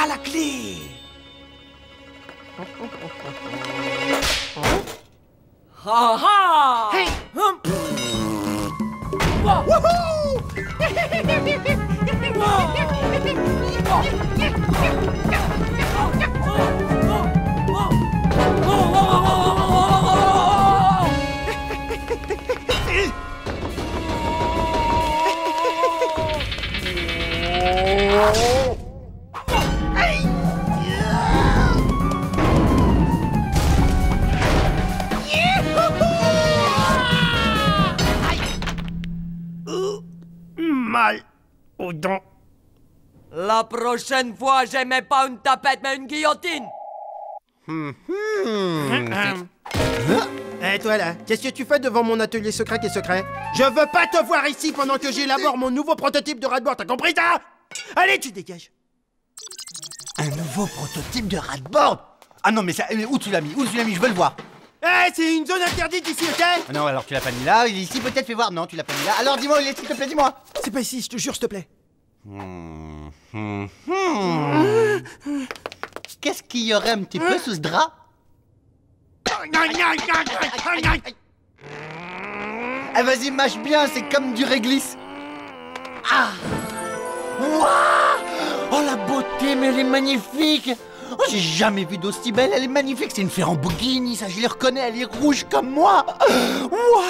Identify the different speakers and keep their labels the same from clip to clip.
Speaker 1: Voilà la clé. Ha ha.
Speaker 2: Hey.
Speaker 3: Mal aux dents.
Speaker 1: La prochaine fois, j'aimais pas une tapette, mais une guillotine.
Speaker 3: Eh toi là, qu'est-ce que tu fais devant mon atelier secret qui est secret? Je veux pas te voir ici pendant que j'élabore mon nouveau prototype de Radboard, t'as compris ça? Allez, tu dégages.
Speaker 4: Un nouveau prototype de Radboard? Ah non mais ça, où tu l'as mis? Où tu l'as mis? Je veux le voir.
Speaker 3: Eh, c'est une zone interdite ici, ok?
Speaker 4: Ah non, alors tu l'as pas mis là, ici peut-être, fais voir. Non, tu l'as pas mis là. Alors dis-moi où il est, s'il te plaît, dis-moi.
Speaker 3: C'est pas ici, je te jure, s'il te plaît.
Speaker 4: Qu'est-ce qu'il y aurait un petit peu sous ce drap? Ah vas-y, mâche bien, c'est comme du réglisse. Ah. Waouh. Oh la beauté, mais elle est magnifique. Oh, j'ai jamais vu d'aussi belle, elle est magnifique. C'est une Ferrambogini, ça je les reconnais, elle est rouge comme moi. Waouh.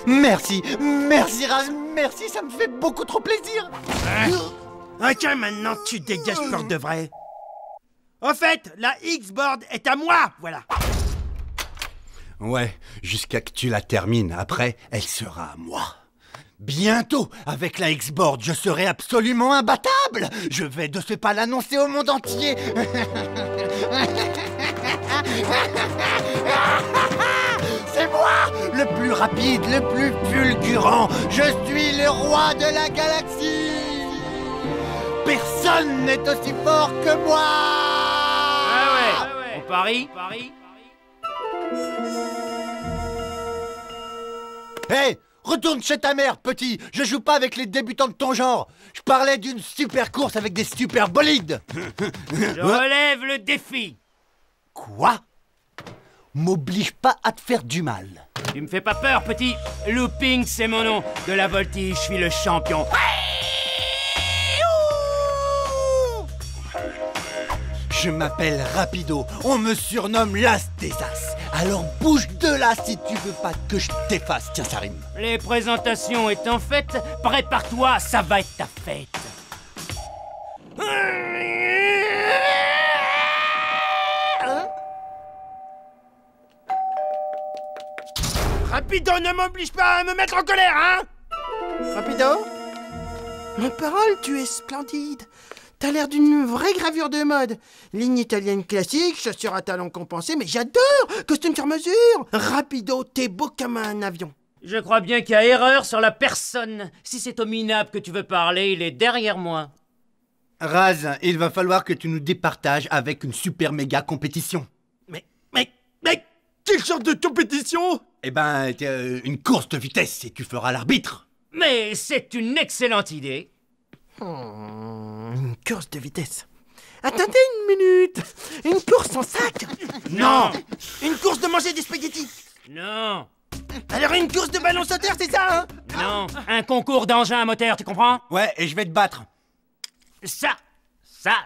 Speaker 4: Merci, merci Raz, merci, ça me fait beaucoup trop plaisir.
Speaker 3: Ok, maintenant tu dégages pour de vrai. Au fait, la X-Board est à moi, voilà.
Speaker 4: Ouais, jusqu'à que tu la termines. Après, elle sera à moi. Bientôt, avec la X-Board, je serai absolument imbattable. Je vais de ce pas l'annoncer au monde entier. C'est moi, le plus rapide, le plus fulgurant. Je suis le roi de la galaxie. Personne n'est aussi fort que moi.
Speaker 2: Ah ouais. On parie?
Speaker 4: Hé, retourne chez ta mère, petit. Je joue pas avec les débutants de ton genre. Je parlais d'une super course avec des super bolides.
Speaker 2: Je relève le défi.
Speaker 4: Quoi? M'oblige pas à te faire du mal.
Speaker 2: Tu me fais pas peur, petit. Looping, c'est mon nom. De la voltige, je suis le champion.
Speaker 4: Je m'appelle Rapido. On me surnomme l'As des As. Alors bouge de là si tu veux pas que je t'efface. Tiens, ça rime.
Speaker 2: Les présentations étant faites, prépare-toi, ça va être ta fête.
Speaker 3: Rapido, ne m'oblige pas à me mettre en colère, hein? Rapido? Ma parole, tu es splendide. T'as l'air d'une vraie gravure de mode. Ligne italienne classique, chaussures à talons compensés, mais j'adore! Costume sur mesure! Rapido, t'es beau comme un avion.
Speaker 2: Je crois bien qu'il y a erreur sur la personne. Si c'est au minable que tu veux parler, il est derrière moi.
Speaker 4: Raz, il va falloir que tu nous départages avec une super méga compétition.
Speaker 3: Mais, quelle sorte de compétition?
Speaker 4: Eh ben, une course de vitesse et tu feras l'arbitre.
Speaker 2: Mais c'est une excellente idée.
Speaker 3: Une course de vitesse. Attendez une minute. Une course en sac?
Speaker 2: Non.
Speaker 3: Une course de manger des spaghettis?
Speaker 2: Non.
Speaker 3: Alors une course de ballon sauteur, c'est ça, hein?
Speaker 2: Non. Un concours d'engins à moteur, tu comprends?
Speaker 4: Ouais, et je vais te battre.
Speaker 2: Ça,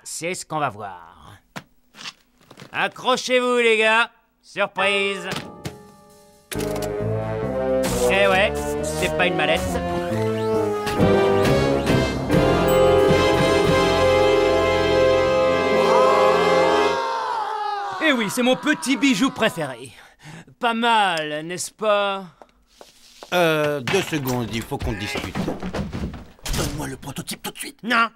Speaker 2: c'est ce qu'on va voir. Accrochez-vous, les gars. Surprise. Eh ouais, c'est pas une mallette. Eh oui, c'est mon petit bijou préféré. Pas mal, n'est-ce pas?
Speaker 4: 2 secondes, il faut qu'on discute. Donne-moi le prototype tout de suite.
Speaker 3: Non.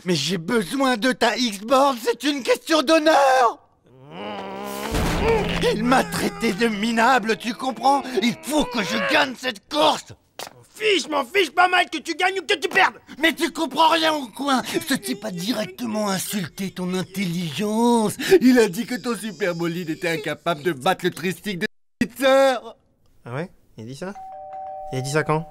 Speaker 4: Mais j'ai besoin de ta X-Board, c'est une question d'honneur. Il m'a traité de minable, tu comprends? Il faut que je gagne cette course.
Speaker 3: M'en fiche pas mal que tu gagnes ou que tu perdes.
Speaker 4: Mais tu comprends rien au coin. Ce type a directement insulté ton intelligence. Il a dit que ton super bolide était incapable de battre le tristique de petite sœur.
Speaker 3: Ah ouais? Il a dit ça? Il a dit ça quand?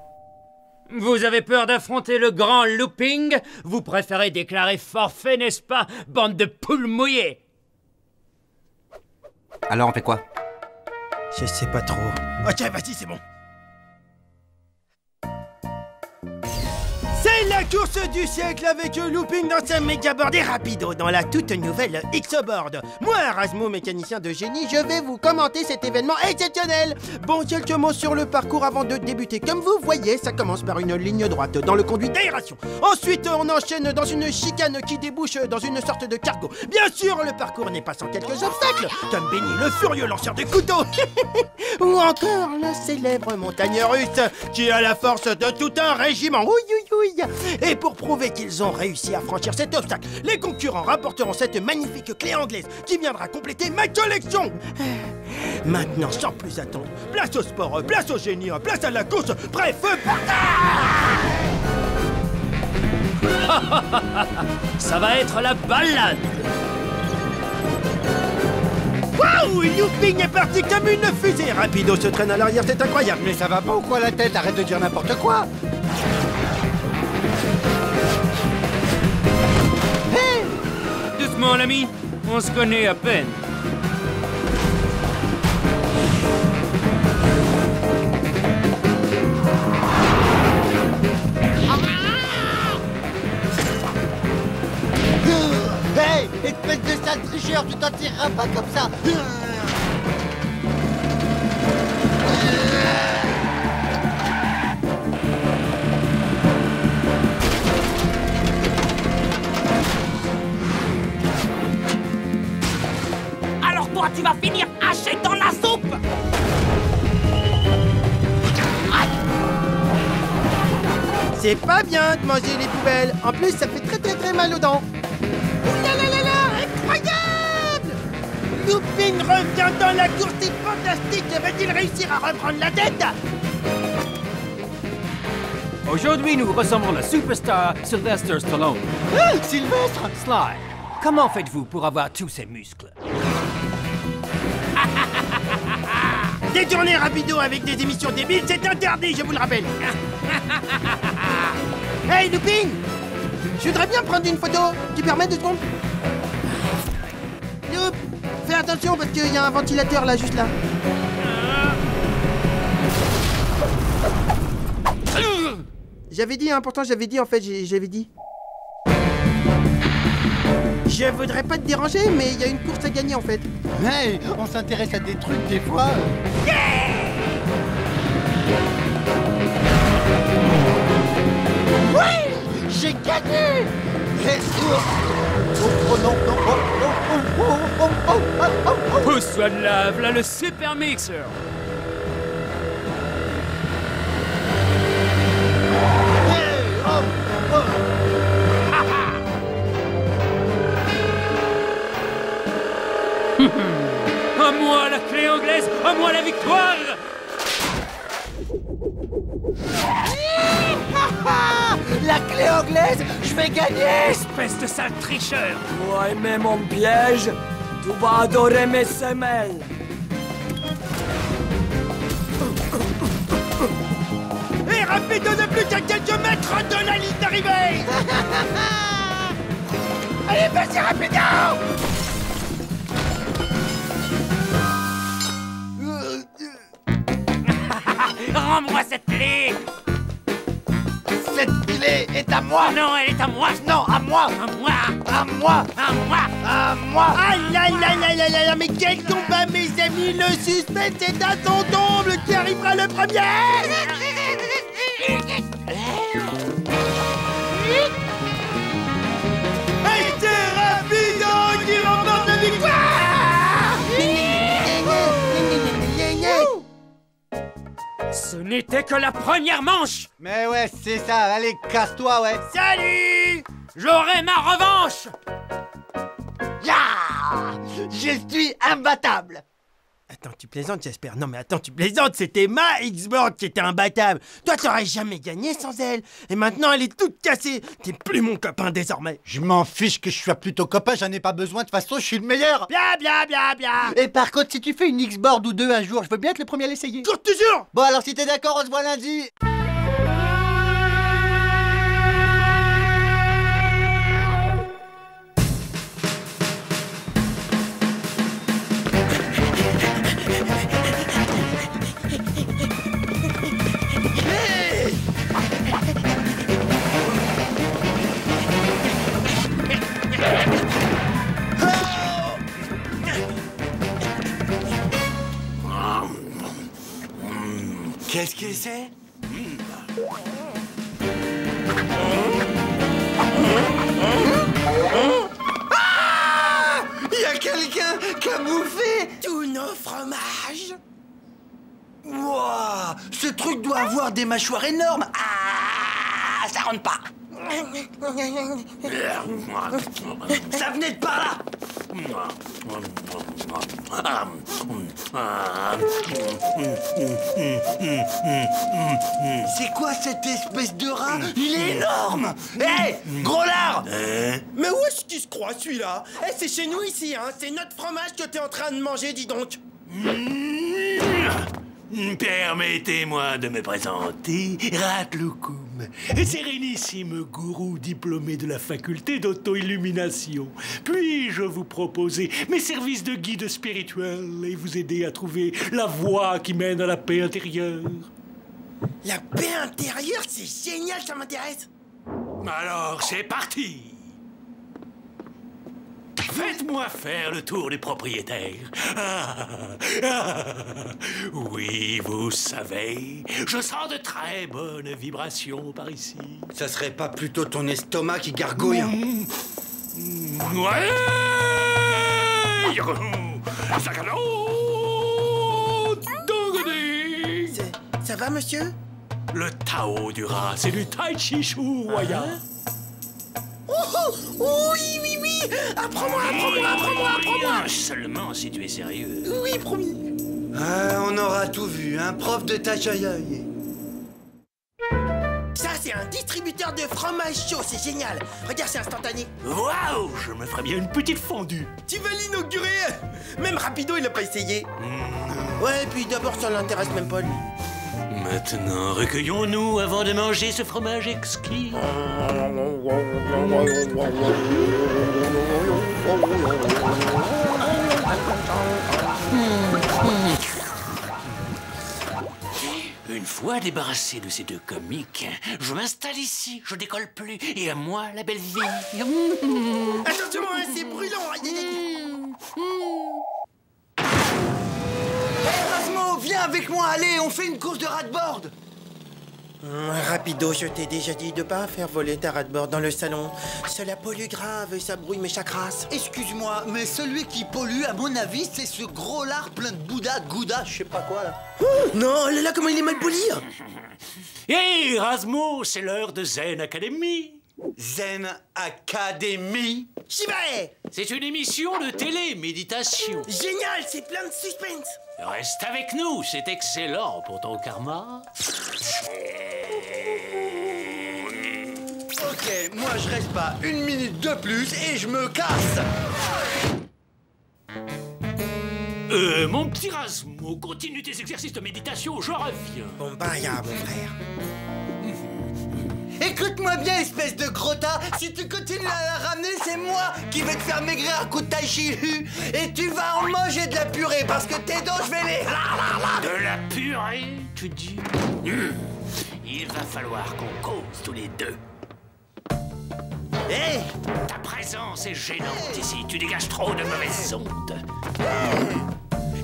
Speaker 2: Vous avez peur d'affronter le grand looping? Vous préférez déclarer forfait, n'est-ce pas, bande de poules mouillées?
Speaker 5: Alors on fait quoi?
Speaker 3: Je sais pas trop. Ok, vas-y, c'est bon. C'est la course du siècle avec Looping dans sa méga-board et Rapido dans la toute nouvelle X-Board. Moi, Erasmo, mécanicien de génie, je vais vous commenter cet événement exceptionnel. Bon, quelques mots sur le parcours avant de débuter. Comme vous voyez, ça commence par une ligne droite dans le conduit d'aération. Ensuite, on enchaîne dans une chicane qui débouche dans une sorte de cargo. Bien sûr, le parcours n'est pas sans quelques obstacles, comme Benny le furieux lanceur de couteaux. Ou encore le célèbre montagne russe, qui a la force de tout un régiment. Oui, oui, oui. Et pour prouver qu'ils ont réussi à franchir cet obstacle, les concurrents rapporteront cette magnifique clé anglaise qui viendra compléter ma collection. Maintenant, sans plus attendre, place au sport, place au génie, place à la course, bref,
Speaker 2: Ça va être la balade.
Speaker 3: Waouh, Looping est parti comme une fusée. Rapido se traîne à l'arrière, c'est incroyable.
Speaker 4: Mais ça va pas ou quoi la tête? Arrête de dire n'importe quoi.
Speaker 2: Doucement, l'ami. On se connaît à peine.
Speaker 4: Hey, espèce de sale tricheur, tu t'en tireras pas comme ça.
Speaker 1: Alors toi, tu vas finir haché dans la soupe.
Speaker 3: C'est pas bien de manger les poubelles. En plus, ça fait très très très mal aux dents. Ouh là là là là, incroyable! Looping revient dans la course, c'est fantastique. Va-t-il réussir à reprendre la tête?
Speaker 6: Aujourd'hui, nous ressemblons à superstar Sylvester Stallone.
Speaker 4: Sylvestre!
Speaker 6: Sly, comment faites-vous pour avoir tous ces muscles?
Speaker 3: Détourner Rapido avec des émissions débiles, c'est interdit, je vous le rappelle. Hey, Looping! Je voudrais bien prendre une photo. Tu permets 2 secondes? Loop, fais attention parce qu'il y a un ventilateur là, juste là. J'avais dit, hein, pourtant j'avais dit en fait, j'avais dit. Je voudrais pas te déranger, mais il y a une course à gagner en fait.
Speaker 4: Hey, on s'intéresse à des trucs des fois. Oui, j'ai gagné. Oh non, non, oh, oh, oh, oh, oh, oh, oh, oh, oh.
Speaker 2: Pousse-toi de là, voilà le super mixer.
Speaker 4: Hey, oh, oh.
Speaker 2: À moi la clé anglaise, à moi la victoire.
Speaker 4: La clé anglaise, je vais gagner.
Speaker 2: Espèce de sale tricheur.
Speaker 1: Toi aimer mon piège, tu vas adorer mes semelles.
Speaker 3: Et Rapido ne plus qu'à quelques mètres de la ligne d'arrivée. Allez, vas-y, Rapido!
Speaker 2: Rends-moi cette clé.
Speaker 4: Cette clé est à moi.
Speaker 2: Non, elle est à moi.
Speaker 4: Non, à moi.
Speaker 2: À moi.
Speaker 4: À moi.
Speaker 2: À moi.
Speaker 4: À moi.
Speaker 3: Ah là là là là là là, mais quel combat, mes amis! Le suspense est à son comble! Qui arrivera le premier? Et c'est Rapido qui remporte la victoire!
Speaker 2: Ce n'était que la première manche.
Speaker 4: Mais ouais, c'est ça. Allez, casse-toi, ouais.
Speaker 3: Salut!
Speaker 2: J'aurai ma revanche.
Speaker 4: Ya! Je suis imbattable.
Speaker 3: Attends, tu plaisantes, j'espère. Non mais attends, tu plaisantes, c'était ma X-Board qui était imbattable. Toi, t'aurais jamais gagné sans elle. Et maintenant, elle est toute cassée. T'es plus mon copain désormais.
Speaker 4: Je m'en fiche que je sois plutôt copain, j'en ai pas besoin, de toute façon, je suis le meilleur.
Speaker 3: Bla bla bla bla.
Speaker 4: Et par contre, si tu fais une X-Board ou 2 un jour, je veux bien être le premier à l'essayer.
Speaker 3: Cours toujours.
Speaker 4: Bon, alors si t'es d'accord, on se voit lundi. Qu'est-ce que c'est? Ah! Il y a quelqu'un qui a bouffé
Speaker 3: Tous nos fromages.
Speaker 4: Wouah! Ce truc doit avoir des mâchoires énormes. Ah! Ça rentre pas. Ça venait de par là. C'est quoi cette espèce de rat? Il est énorme. Hé, gros lard.
Speaker 3: Mais où est-ce qu'il se croit celui-là? Eh, c'est chez nous ici, hein. C'est notre fromage que t'es en train de manger, dis donc.
Speaker 5: Permettez-moi de me présenter, Ratloukoum, sérénissime gourou diplômé de la faculté d'auto-illumination. Puis-je vous proposer mes services de guide spirituel et vous aider à trouver la voie qui mène à la paix intérieure?
Speaker 3: La paix intérieure, c'est génial, ça m'intéresse.
Speaker 5: Alors, c'est parti! Faites-moi faire le tour du propriétaire. Oui, vous savez, je sens de très bonnes vibrations par ici.
Speaker 4: Ça serait pas plutôt ton estomac qui gargouille?
Speaker 5: Ouais!
Speaker 3: Ça va, monsieur?
Speaker 5: Le Tao du rat, c'est du Tai Chi Shu Waya.
Speaker 3: Oui, oui, oui. Apprends-moi.
Speaker 5: Seulement si tu es sérieux.
Speaker 3: Oui, promis.
Speaker 4: Ah, on aura tout vu, un prof de tachaïaï.
Speaker 3: Ça, c'est un distributeur de fromage chaud, c'est génial. Regarde, c'est instantané.
Speaker 5: Waouh, je me ferais bien une petite fondue.
Speaker 3: Tu veux l'inaugurer? Même Rapido, il a pas essayé. Ouais, puis d'abord, ça l'intéresse même pas, lui.
Speaker 5: Maintenant, recueillons-nous avant de manger ce fromage exquis. Une fois débarrassé de ces deux comiques, je m'installe ici, je décolle plus, et à moi la belle vie.
Speaker 3: Attention, hein, c'est brûlant.
Speaker 4: Erasmo, viens avec moi, allez, on fait une course de rat-board.
Speaker 3: Rapido, je t'ai déjà dit de pas faire voler ta rat-board dans le salon. Cela pollue grave et ça brouille mes chakras.
Speaker 4: Excuse-moi, mais celui qui pollue, à mon avis, c'est ce gros lard plein de Bouddha, Gouda, je sais pas quoi, là.
Speaker 3: Non, là, comment il est mal poli.
Speaker 5: Hé, Erasmo, c'est l'heure de Zen Academy.
Speaker 4: Zen Academy.
Speaker 3: J'y vais.
Speaker 5: C'est une émission de télé-méditation.
Speaker 3: Génial, c'est plein de suspense.
Speaker 5: Reste avec nous, c'est excellent pour ton karma.
Speaker 4: Ok, moi je reste pas une minute de plus et je me casse.
Speaker 5: Mon petit Erasmo, continue tes exercices de méditation, je reviens.
Speaker 3: Bon, bah, y'a mon frère.
Speaker 4: Écoute-moi bien, espèce de gros tas. Si tu continues à la ramener, c'est moi qui vais te faire maigrir à coup de tai chi. Et tu vas en manger de la purée parce que tes dents, je vais les...
Speaker 5: De la purée, tu dis? Il va falloir qu'on cause tous les deux.
Speaker 4: Hé,
Speaker 5: Ta présence est gênante ici, tu dégages trop de mauvaises ondes.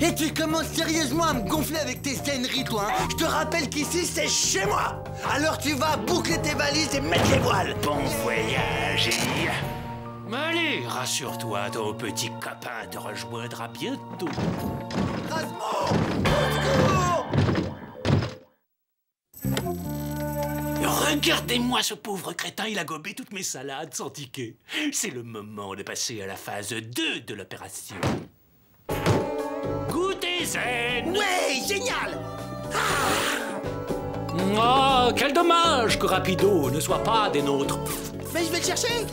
Speaker 4: et tu commences sérieusement à me gonfler avec tes scèneries, toi, hein. Je te rappelle qu'ici, c'est chez moi. Alors tu vas boucler tes valises et mettre les voiles.
Speaker 5: Bon voyage, et... Allez, rassure-toi, ton petit copain te rejoindra bientôt.
Speaker 4: Erasmo, au secours!
Speaker 5: Regardez-moi ce pauvre crétin, il a gobé toutes mes salades sans ticket. C'est le moment de passer à la phase 2 de l'opération. Goûtez zen!
Speaker 3: Ouais, génial.
Speaker 5: Oh, quel dommage que Rapido ne soit pas des nôtres.
Speaker 3: Mais je vais le chercher.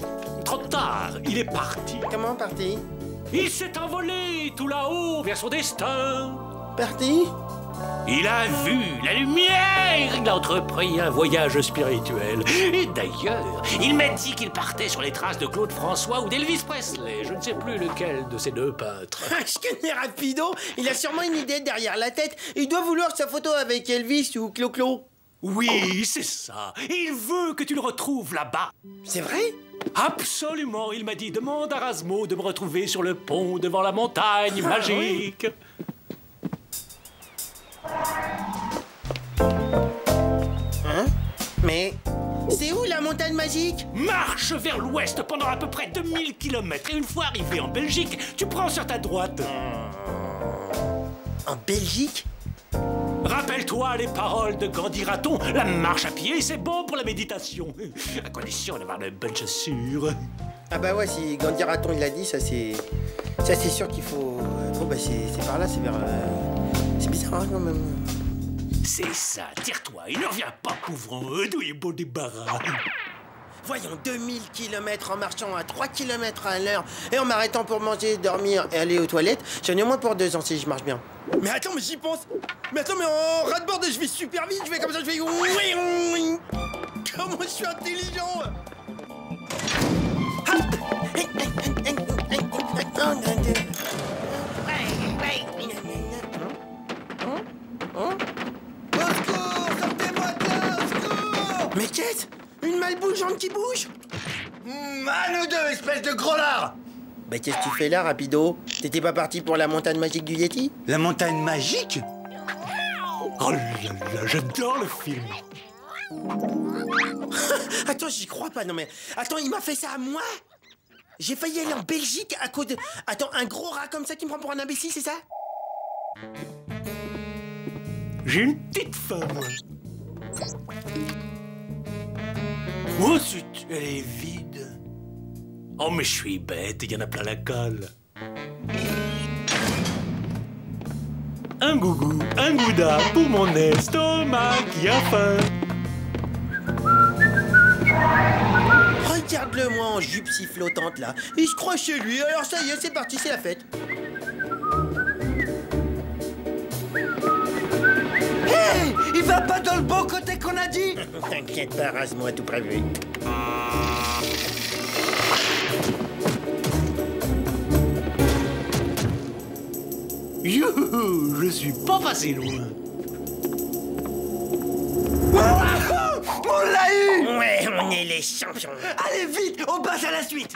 Speaker 5: Trop tard, il est parti.
Speaker 3: Comment parti?
Speaker 5: Il s'est envolé tout là-haut vers son destin.
Speaker 3: Parti?
Speaker 5: Il a vu la lumière, il a entrepris un voyage spirituel. Et d'ailleurs, il m'a dit qu'il partait sur les traces de Claude François ou d'Elvis Presley. Je ne sais plus lequel de ces deux peintres.
Speaker 3: Je connais Rapido. Il a sûrement une idée derrière la tête. Il doit vouloir sa photo avec Elvis ou Clo-Clo.
Speaker 5: Oui, c'est ça. Il veut que tu le retrouves là-bas.
Speaker 3: C'est vrai?
Speaker 5: Absolument, il m'a dit, demande à Erasmo de me retrouver sur le pont devant la montagne magique.
Speaker 3: Oui. C'est où la montagne magique?
Speaker 5: Marche vers l'ouest pendant à peu près 2000 km et une fois arrivé en Belgique, tu prends sur ta droite.
Speaker 3: En Belgique?
Speaker 5: Rappelle-toi les paroles de Gandhi Raton, la marche à pied, c'est bon pour la méditation. À condition d'avoir de bonnes chaussures.
Speaker 3: Ah bah ouais, si Gandhi Raton il l'a dit, ça c'est sûr qu'il faut... Bon bah c'est par là, c'est vers... C'est bizarre hein, quand même.
Speaker 5: C'est ça, tire-toi, il ne revient pas couvrant, d'où il est beau débarras.
Speaker 3: Voyons, 2000 km en marchant à 3 km à l'heure et en m'arrêtant pour manger, dormir et aller aux toilettes, j'en ai au moins pour 2 ans si je marche bien. Mais attends, mais j'y pense. Mais attends, mais en ras-de-bord, je vais super vite, je vais comme ça, je vais... Comment je suis intelligent. Au secours, sortez-moi de là, au secours. Mais qu'est-ce? Une malbougeante qui bouge?
Speaker 4: À nous deux, espèce de gros lard!
Speaker 3: Bah qu'est-ce que tu fais là, rapido? T'étais pas parti pour la montagne magique du Yeti?
Speaker 4: La montagne magique?
Speaker 5: Oh là là, j'adore le film.
Speaker 3: Attends, j'y crois pas, non mais... Attends, il m'a fait ça à moi? J'ai failli aller en Belgique à cause de... Attends, un gros rat comme ça qui me prend pour un imbécile, c'est ça?
Speaker 5: J'ai une petite faim, moi. Oh, zut, elle est vide. Oh, mais je suis bête, il y en a plein la colle. Un gougou, un gouda pour mon estomac qui a faim.
Speaker 3: Regarde-le-moi en jupe si flottante là. Il se croit chez lui, alors ça y est, c'est parti, c'est la fête.
Speaker 4: Hey! Il va pas dans le bon côté qu'on a dit!
Speaker 3: T'inquiète pas, rase-moi tout prévu.
Speaker 5: Youhou, je suis pas passé loin.
Speaker 4: On l'a eu!
Speaker 3: Ouais, on est les champions.
Speaker 4: Allez vite, on passe à la suite!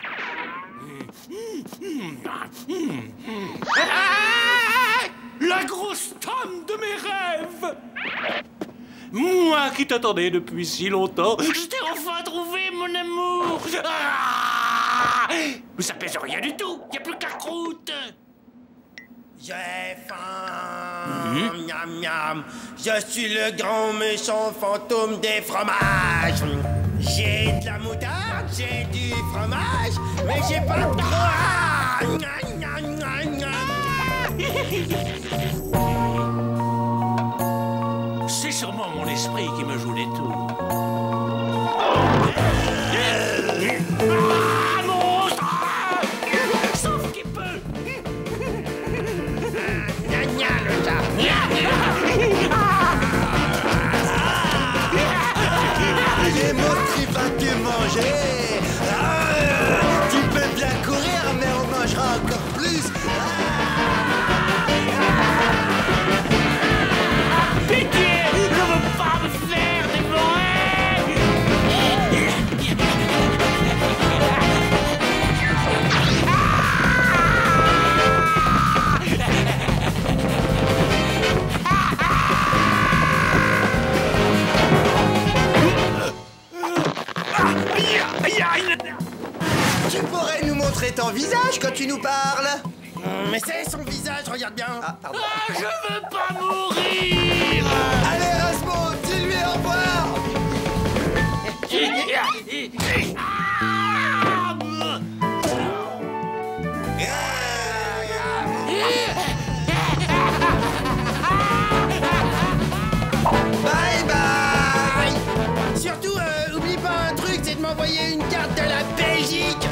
Speaker 5: La grosse tome de mes rêves! Moi qui t'attendais depuis si longtemps, je t'ai enfin trouvé, mon amour! Ah, mais ça pèse rien du tout, y a plus que la croûte!
Speaker 3: J'ai faim, miam miam. Je suis le grand méchant fantôme des fromages. J'ai de la moutarde, j'ai du fromage, mais j'ai pas de droit.
Speaker 5: C'est sûrement mon esprit qui me joue des tours. Ah, monstre! Sauf qu'il peut!
Speaker 4: Les monstres, il va te manger! Tu peux bien courir, mais on mangera encore plus!
Speaker 5: Pitié! Ne veux pas me faire dévorer!
Speaker 4: Tu pourrais nous montrer ton visage quand tu nous parles?
Speaker 3: Mais c'est son visage, regarde bien.
Speaker 4: Ah, pardon.
Speaker 5: Ah, je veux pas mourir!
Speaker 4: Allez, Rasmo, dis-lui au revoir!
Speaker 3: Bye bye. Surtout, oublie pas un truc, c'est de m'envoyer une carte de la Belgique.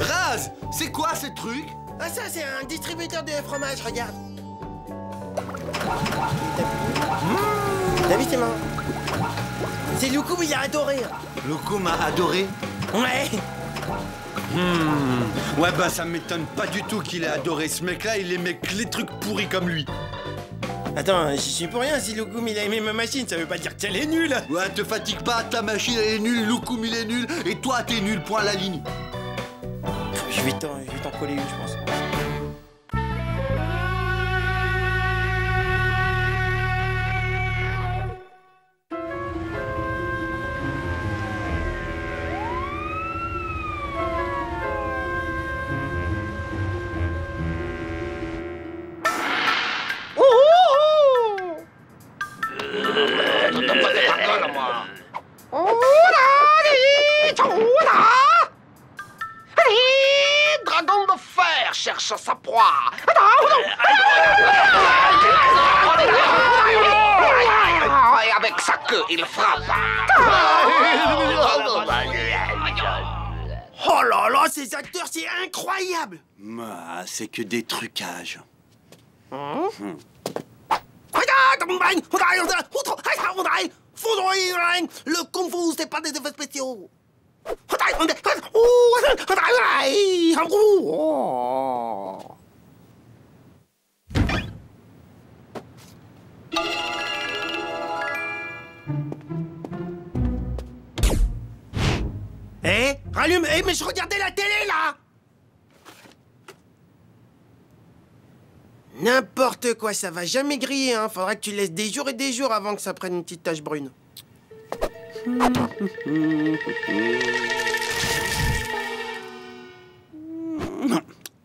Speaker 4: Raz, c'est quoi ce truc?
Speaker 3: Ah ça, c'est un distributeur de fromage, regarde. T'as vu, c'est marrant. C'est Loukoum, il a adoré.
Speaker 4: Loukoum a adoré?
Speaker 3: Ouais.
Speaker 4: Ouais, bah ça m'étonne pas du tout qu'il ait adoré. Ce mec-là, il aimait que les trucs pourris comme lui.
Speaker 3: Attends, j'y suis pour rien, si Loukoum il a aimé ma machine, ça veut pas dire qu'elle est nulle.
Speaker 4: Ouais, te fatigue pas, ta machine elle est nulle, Loukoum il est nul, et toi t'es nul, point à la ligne.
Speaker 3: Je vais t'en coller une, je pense.
Speaker 7: Dragon de fer cherche sa proie. Et avec sa queue, il frappe.
Speaker 3: Oh là là, ces acteurs, c'est incroyable!
Speaker 4: C'est que des trucages.
Speaker 3: Le Kung Fu, c'est pas des effets spéciaux. Rallume. Mais je regardais la télé, là. N'importe quoi, ça va jamais griller, hein. Faudra que tu laisses des jours et des jours avant que ça prenne une petite tache brune.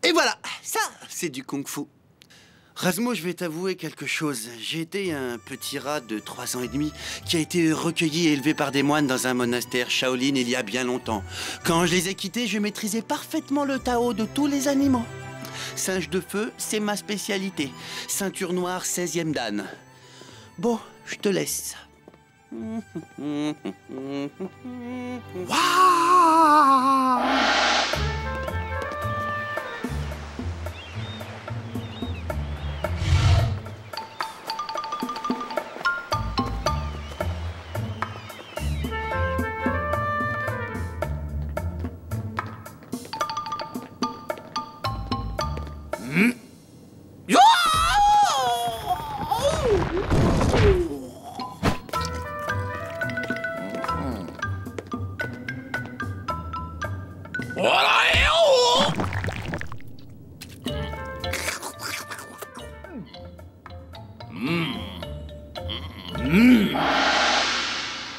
Speaker 4: Et voilà, ça, c'est du kung-fu. Razmo, je vais t'avouer quelque chose. J'ai été un petit rat de 3 ans et demi qui a été recueilli et élevé par des moines dans un monastère Shaolin il y a bien longtemps. Quand je les ai quittés, je maîtrisais parfaitement le Tao de tous les animaux. Singe de feu, c'est ma spécialité. Ceinture noire, 16e dan. Bon, je te laisse.
Speaker 3: Waouh!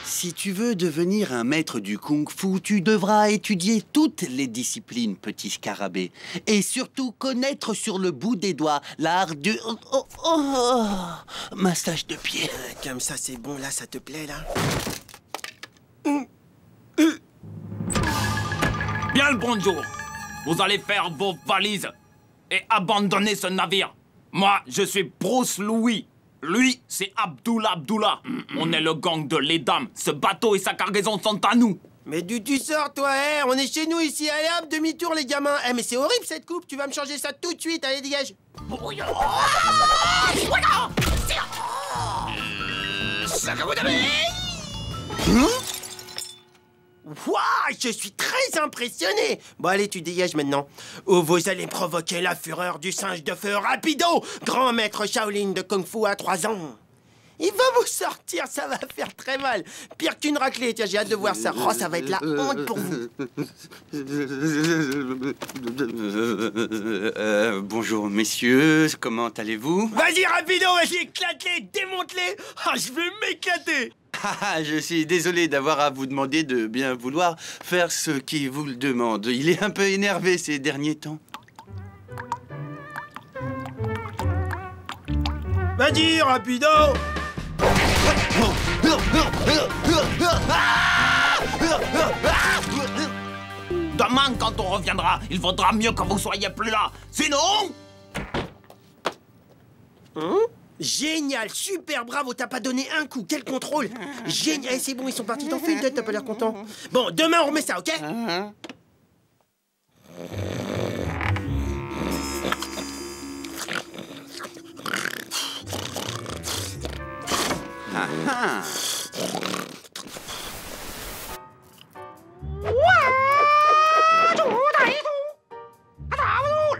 Speaker 4: Si tu veux devenir un maître du kung-fu, tu devras étudier toutes les disciplines, petit scarabée. Et surtout connaître sur le bout des doigts l'art du... massage de pied.
Speaker 3: Comme ça, c'est bon, là, ça te plaît, là?
Speaker 8: Bien le bonjour. Vous allez faire vos valises et abandonner ce navire. Moi, je suis Bruce Louis. Lui, c'est Abdullah. On est le gang de les dames. Ce bateau et sa cargaison sont à nous.
Speaker 3: Mais d'où tu sors, toi, hein? On est chez nous, ici. Allez, hop, demi-tour, les gamins. Mais c'est horrible, cette coupe. Tu vas me changer ça tout de suite. Allez, dégage. Waouh, je suis très impressionné. Bon, allez, tu dégages maintenant. Ou vous allez provoquer la fureur du singe de feu Rapido, grand maître Shaolin de Kung Fu à 3 ans. Il va vous sortir, ça va faire très mal. Pire qu'une raclée, tiens, j'ai hâte de voir ça. Oh, ça va être la honte pour vous.
Speaker 4: Bonjour, messieurs, comment allez-vous?
Speaker 3: Vas-y, Rapido, vas-y, éclate-les, démonte-les. Ah, je vais m'éclater.
Speaker 4: Je suis désolé d'avoir à vous demander de bien vouloir faire ce qui vous le demande. Il est un peu énervé ces derniers temps.
Speaker 3: Vas-y, Rapido.
Speaker 8: Demain, quand on reviendra, il vaudra mieux que vous soyez plus là. Sinon...
Speaker 3: Génial, super, bravo, t'as pas donné un coup, quel contrôle. Génial, c'est bon, ils sont partis, t'en fais une tête, t'as pas l'air content. Bon, demain on remet ça, ok?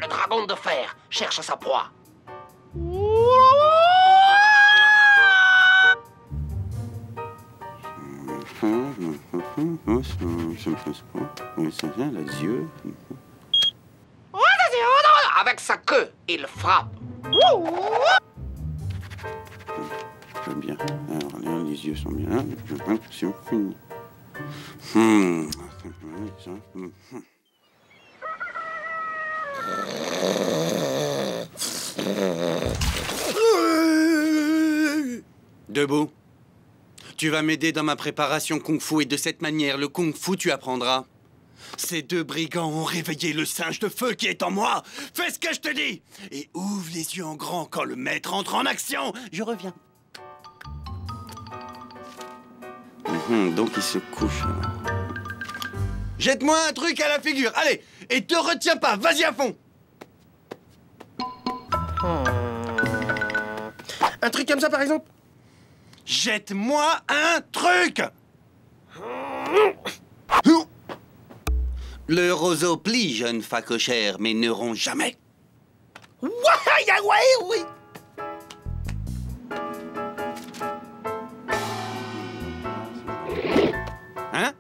Speaker 7: Le dragon de fer cherche sa proie. Avec sa queue, il frappe.
Speaker 4: Très bien. Alors là, les yeux sont bien. C'est fini. Debout.
Speaker 9: Tu vas m'aider dans ma préparation kung-fu et de cette manière, le kung-fu tu apprendras. Ces deux brigands ont réveillé le singe de feu qui est en moi. Fais ce que je te dis et ouvre les yeux en grand quand le maître entre en action. Je reviens. Donc il se couche. Jette-moi un truc à la figure, allez. Et te retiens pas, vas-y à fond.
Speaker 3: Un truc comme ça, par exemple?
Speaker 9: Jette-moi un truc. Le roseau plie, jeune facochère, mais ne rompt jamais.
Speaker 3: Oui.
Speaker 9: Hein?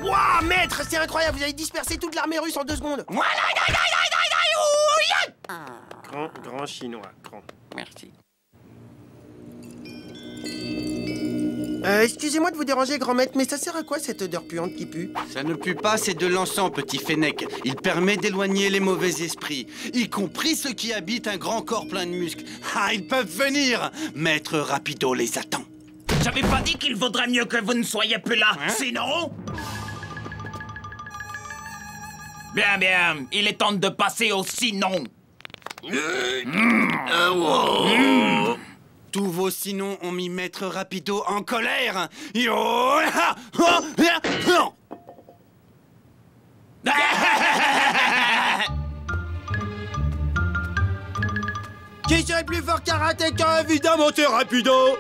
Speaker 3: Waouh, maître, c'est incroyable, vous avez dispersé toute l'armée russe en 2 secondes. Grand chinois, grand.
Speaker 9: Merci.
Speaker 3: Excusez-moi de vous déranger, grand maître, mais ça sert à quoi cette odeur puante qui pue?
Speaker 9: Ça ne pue pas, c'est de l'encens, petit fennec. Il permet d'éloigner les mauvais esprits, y compris ceux qui habitent un grand corps plein de muscles. Ah, ils peuvent venir. Maître Rapido les attend.
Speaker 8: J'avais pas dit qu'il vaudrait mieux que vous ne soyez plus là, sinon... Bien, il est temps de passer au sinon.
Speaker 9: Tous vos sinons ont mis Maître Rapido en colère.
Speaker 3: Qui serait plus fort karatéka? Évidemment, c'est Rapido.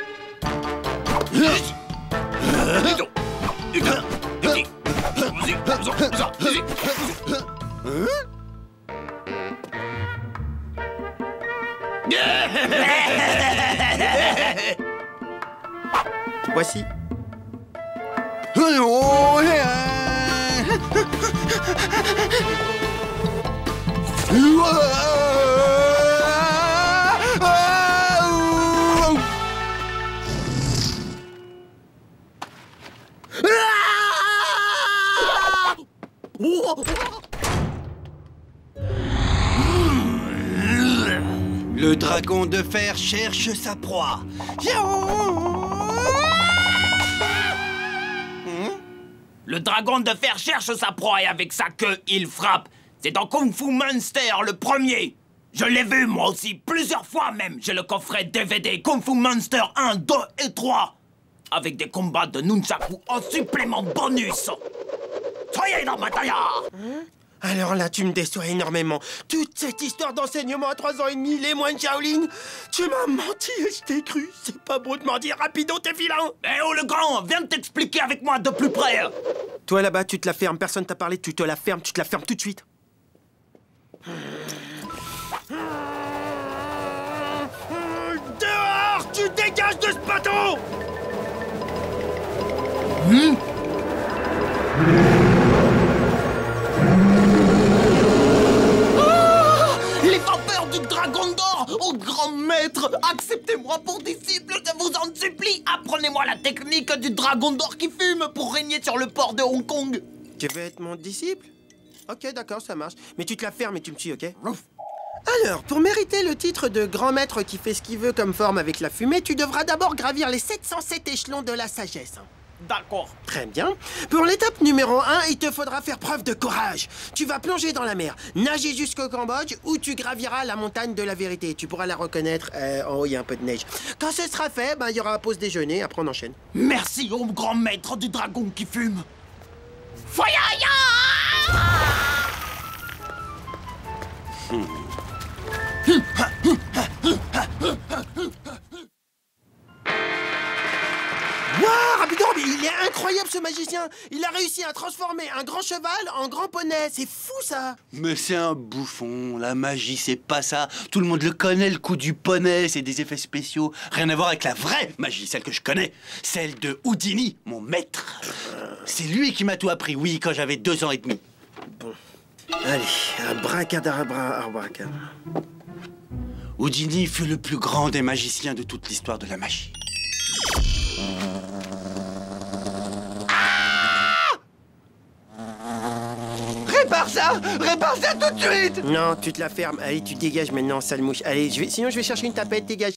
Speaker 3: Voici.
Speaker 9: Le dragon de fer cherche sa proie.
Speaker 8: Le dragon de fer cherche sa proie et avec sa queue, il frappe. C'est dans Kung Fu Monster, le premier. Je l'ai vu, moi aussi, plusieurs fois même. J'ai le coffret DVD Kung Fu Monster 1, 2 et 3. Avec des combats de nunchaku en supplément bonus. Soyez dans ma taille.
Speaker 3: Alors là, tu me déçois énormément. Toute cette histoire d'enseignement à 3 ans et demi, les moines Shaolin, tu m'as menti et je t'ai cru. C'est pas beau de mentir, Rapido, t'es vilain.
Speaker 8: Eh oh, le grand, viens de t'expliquer avec moi de plus près.
Speaker 3: Toi là-bas, tu te la fermes, personne t'a parlé, tu te la fermes tout de suite. Dehors, tu dégages de ce bateau.
Speaker 8: Les vapeurs du dragon d'or, ô grand maître, acceptez-moi pour disciple, je vous en supplie. Apprenez-moi la technique du dragon d'or qui fume pour régner sur le port de Hong Kong.
Speaker 3: Tu veux être mon disciple? Ok, d'accord, ça marche. Mais tu te la fermes et tu me suis, ok? Alors, pour mériter le titre de grand maître qui fait ce qu'il veut comme forme avec la fumée, tu devras d'abord gravir les 707 échelons de la sagesse.
Speaker 8: D'accord.
Speaker 3: Très bien. Pour l'étape numéro 1, il te faudra faire preuve de courage. Tu vas plonger dans la mer, nager jusqu'au Cambodge, où tu graviras la montagne de la vérité. Tu pourras la reconnaître. En haut, il y a un peu de neige. Quand ce sera fait, il y aura pause déjeuner. Après, on enchaîne.
Speaker 8: Merci, ô grand maître du dragon qui fume. Foyaya!
Speaker 3: Waouh, Rapido, mais il est incroyable ce magicien. Il a réussi à transformer un grand cheval en grand poney. C'est fou ça.
Speaker 9: Mais c'est un bouffon, la magie c'est pas ça. Tout le monde le connaît, le coup du poney, c'est des effets spéciaux. Rien à voir avec la vraie magie, celle que je connais. Celle de Houdini, mon maître. C'est lui qui m'a tout appris, oui, quand j'avais 2 ans et demi.
Speaker 3: Bon. Allez, abracadabra, abracadabra.
Speaker 9: Houdini fut le plus grand des magiciens de toute l'histoire de la magie.
Speaker 4: Répare ça! Répare ça tout de suite!
Speaker 3: Non, tu te la fermes. Allez, tu dégages maintenant, sale mouche. Allez, sinon je vais chercher une tapette, dégage.